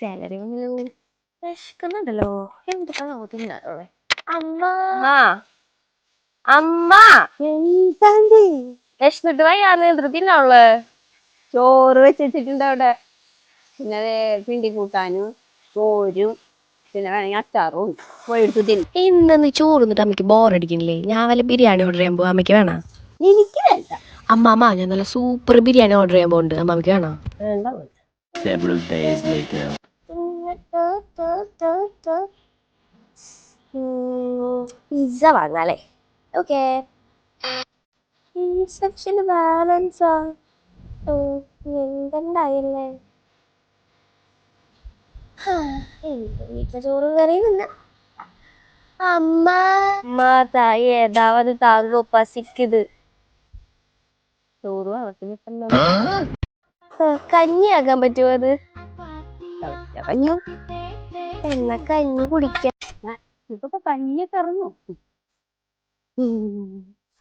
Salary വിശക്കുന്നുണ്ടല്ലോ. എന്തൊക്കെ നോക്കുന്നുണ്ടോ? അമ്മ അമ്മ വിശന്നിട്ട് വയ്യാന്ന് എതിർത്തില്ലാവുള്ളേ. ചോറ് വെച്ചിട്ടുണ്ട് അവിടെ. പിന്നെ പിണ്ടി കൂട്ടാനും ചോരും പിന്നെ വേണമെങ്കിൽ അച്ചാറും ഉണ്ട്. പോയി എടുത്ത് തിന്നും. ഇന്ന് ചോറ് തിന്നിട്ട് അമ്മയ്ക്ക് ബോറടിക്കണില്ലേ? ഞാൻ വല്ല ബിരിയാണി ഓർഡർ ചെയ്യാൻ പോവാ. അമ്മയ്ക്ക് വേണോ? എനിക്ക് വേണ്ട. അമ്മ ഞാൻ നല്ല സൂപ്പർ ബിരിയാണി ഓർഡർ ചെയ്യാൻ പോകുന്നുണ്ട്. അമ്മയ്ക്ക് വേണോ? വേണ്ട. Several days later. പിസ്സ വാങ്ങാല്ലേ? ഓക്കെ. സെക്ഷന് ബാലൻസാ എന്തുണ്ടായില്ലേ? വീട്ടിലെ ചോറ് കറി തിന്ന. അമ്മ തായി ഏതാവത് താങ്ങോ പസിക്കത്. ചോറ് വളർത്തിട്ടല്ലോ. കഞ്ഞിയാക്കാൻ പറ്റുമോ? അത് കഞ്ഞു എന്നാ കഞ്ഞി കുടിക്ക. ഇപ്പൊ കഞ്ഞിയൊക്കെ ഇറങ്ങും.